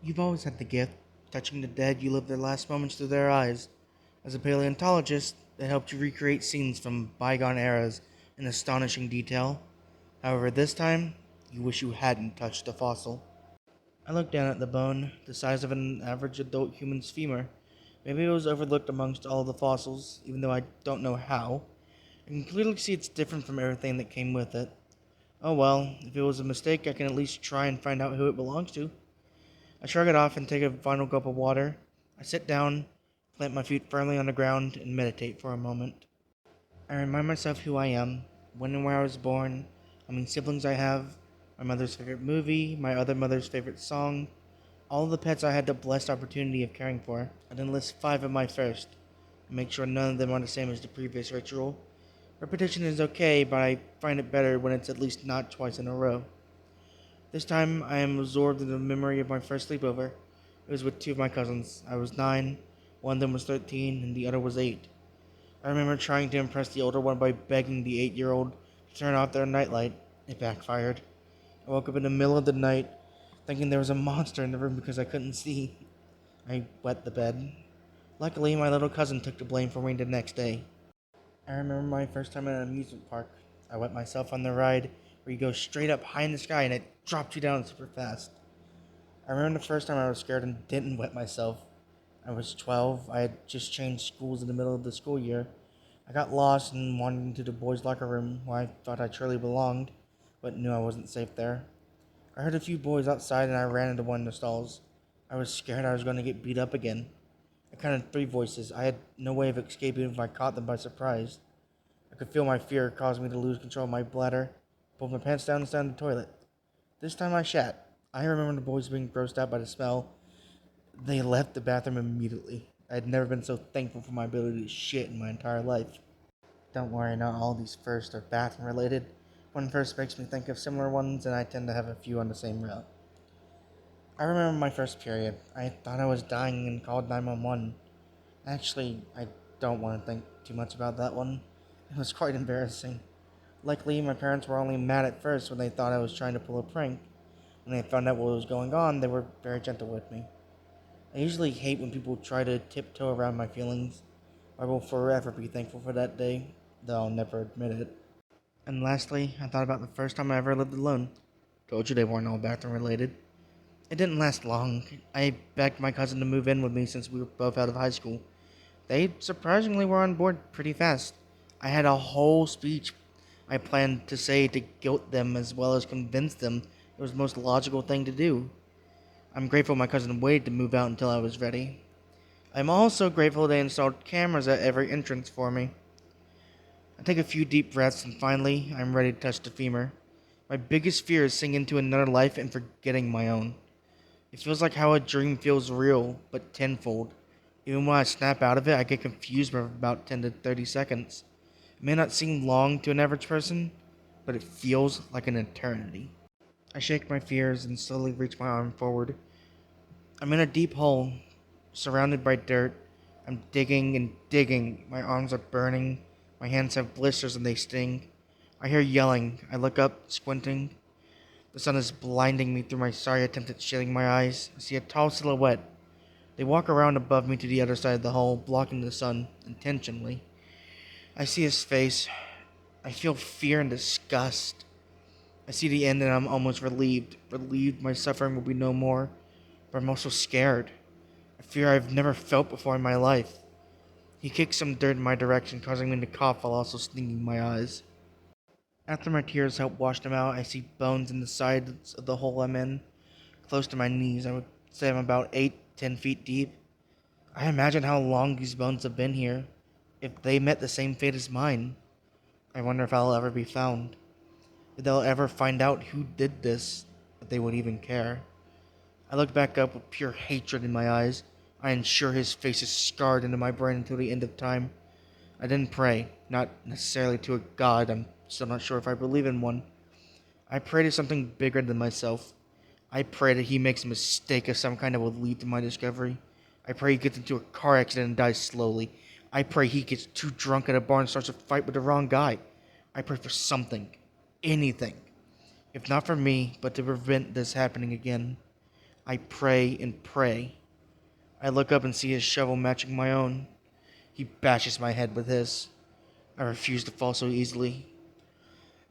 You've always had the gift. Touching the dead, you lived their last moments through their eyes. As a paleontologist, it helped you recreate scenes from bygone eras in astonishing detail. However, this time, you wish you hadn't touched the fossil. I looked down at the bone, the size of an average adult human's femur. Maybe it was overlooked amongst all the fossils, even though I don't know how. I can clearly see it's different from everything that came with it. Oh well, if it was a mistake, I can at least try and find out who it belongs to. I shrug it off and take a final gulp of water. I sit down, plant my feet firmly on the ground, and meditate for a moment. I remind myself who I am, when and where I was born, how many siblings I have, my mother's favorite movie, my other mother's favorite song, all of the pets I had the blessed opportunity of caring for. I then list 5 of my first, and make sure none of them are the same as the previous ritual. Repetition is okay, but I find it better when it's at least not twice in a row. This time, I am absorbed in the memory of my first sleepover. It was with 2 of my cousins. I was 9, one of them was 13, and the other was 8. I remember trying to impress the older one by begging the 8-year-old to turn off their nightlight. It backfired. I woke up in the middle of the night, thinking there was a monster in the room because I couldn't see. I wet the bed. Luckily, my little cousin took the blame for me the next day. I remember my first time at an amusement park. I wet myself on the ride where you go straight up high in the sky and it drops you down super fast. I remember the first time I was scared and didn't wet myself. I was 12. I had just changed schools in the middle of the school year. I got lost and wandered into the boys' locker room where I thought I truly belonged, but knew I wasn't safe there. I heard a few boys outside and I ran into one of the stalls. I was scared I was going to get beat up again. I counted 3 voices. I had no way of escaping if I caught them by surprise. I could feel my fear cause me to lose control of my bladder, pulled my pants down and sat in the toilet. This time I shat. I remember the boys being grossed out by the smell. They left the bathroom immediately. I had never been so thankful for my ability to shit in my entire life. Don't worry, not all these first are bathroom related. One first makes me think of similar ones, and I tend to have a few on the same route. I remember my first period. I thought I was dying and called 911. Actually, I don't want to think too much about that one. It was quite embarrassing. Luckily, my parents were only mad at first when they thought I was trying to pull a prank. When they found out what was going on, they were very gentle with me. I usually hate when people try to tiptoe around my feelings. I will forever be thankful for that day, though I'll never admit it. And lastly, I thought about the first time I ever lived alone. Told you they weren't all bathroom related. It didn't last long. I begged my cousin to move in with me since we were both out of high school. They surprisingly were on board pretty fast. I had a whole speech I planned to say to guilt them as well as convince them it was the most logical thing to do. I'm grateful my cousin waited to move out until I was ready. I'm also grateful they installed cameras at every entrance for me. I take a few deep breaths and finally, I'm ready to touch the femur. My biggest fear is sinking into another life and forgetting my own. It feels like how a dream feels real, but tenfold. Even when I snap out of it, I get confused for about 10 to 30 seconds. It may not seem long to an average person, but it feels like an eternity. I shake my fears and slowly reach my arm forward. I'm in a deep hole, surrounded by dirt. I'm digging and digging. My arms are burning. My hands have blisters and they sting. I hear yelling. I look up, squinting. The sun is blinding me through my sorry attempt at shading my eyes. I see a tall silhouette. They walk around above me to the other side of the hole, blocking the sun, intentionally. I see his face. I feel fear and disgust. I see the end and I'm almost relieved. Relieved my suffering will be no more. But I'm also scared. A fear I've never felt before in my life. He kicks some dirt in my direction, causing me to cough while also stinging my eyes. After my tears help wash them out, I see bones in the sides of the hole I'm in, close to my knees. I would say I'm about 8, 10 feet deep. I imagine how long these bones have been here. If they met the same fate as mine, I wonder if I'll ever be found. If they'll ever find out who did this, if they would even care. I look back up with pure hatred in my eyes. I ensure his face is scarred into my brain until the end of time. I didn't pray, not necessarily to a god. I'm still not sure if I believe in one. I pray to something bigger than myself. I pray that he makes a mistake of some kind that will lead to my discovery. I pray he gets into a car accident and dies slowly. I pray he gets too drunk at a bar and starts a fight with the wrong guy. I pray for something. Anything. If not for me, but to prevent this happening again. I pray and pray. I look up and see his shovel matching my own. He bashes my head with his. I refuse to fall so easily.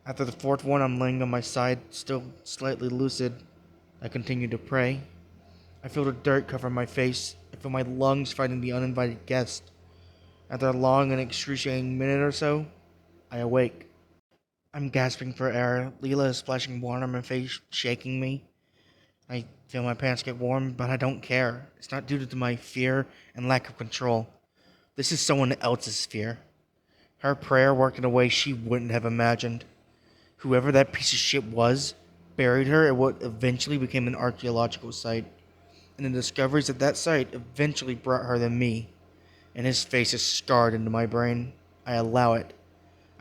After the fourth one, I'm laying on my side, still slightly lucid. I continue to pray. I feel the dirt cover my face. I feel my lungs fighting the uninvited guest. After a long and excruciating minute or so, I awake. I'm gasping for air. Leela is splashing water on my face, shaking me. I feel my pants get warm, but I don't care. It's not due to my fear and lack of control. This is someone else's fear. Her prayer worked in a way she wouldn't have imagined. Whoever that piece of shit was, buried her at what eventually became an archaeological site. And the discoveries at that site eventually brought her to me. And his face is scarred into my brain. I allow it.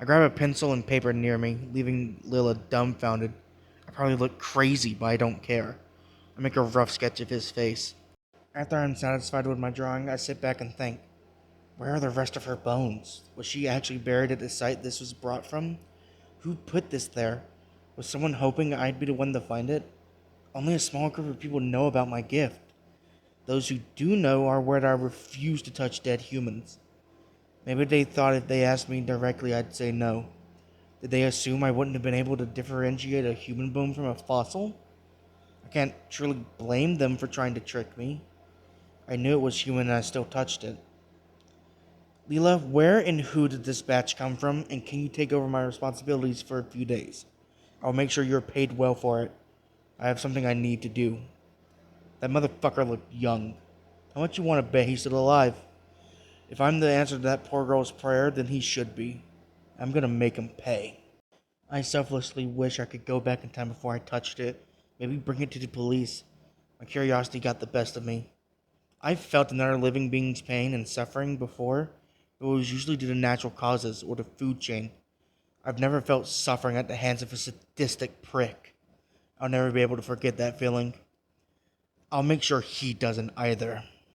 I grab a pencil and paper near me, leaving Lila dumbfounded. I probably look crazy, but I don't care. I make a rough sketch of his face. After I'm satisfied with my drawing, I sit back and think, where are the rest of her bones? Was she actually buried at the site this was brought from? Who put this there? Was someone hoping I'd be the one to find it? Only a small group of people know about my gift. Those who do know are where I refuse to touch dead humans. Maybe they thought if they asked me directly I'd say no. Did they assume I wouldn't have been able to differentiate a human bone from a fossil? I can't truly blame them for trying to trick me. I knew it was human and I still touched it. Leela, where and who did this batch come from, and can you take over my responsibilities for a few days? I'll make sure you're paid well for it. I have something I need to do. That motherfucker looked young. How much you want to bet he's still alive? If I'm the answer to that poor girl's prayer, then he should be. I'm gonna make him pay. I selflessly wish I could go back in time before I touched it. Maybe bring it to the police. My curiosity got the best of me. I've felt another living being's pain and suffering before, but it was usually due to natural causes or the food chain. I've never felt suffering at the hands of a sadistic prick. I'll never be able to forget that feeling. I'll make sure he doesn't either.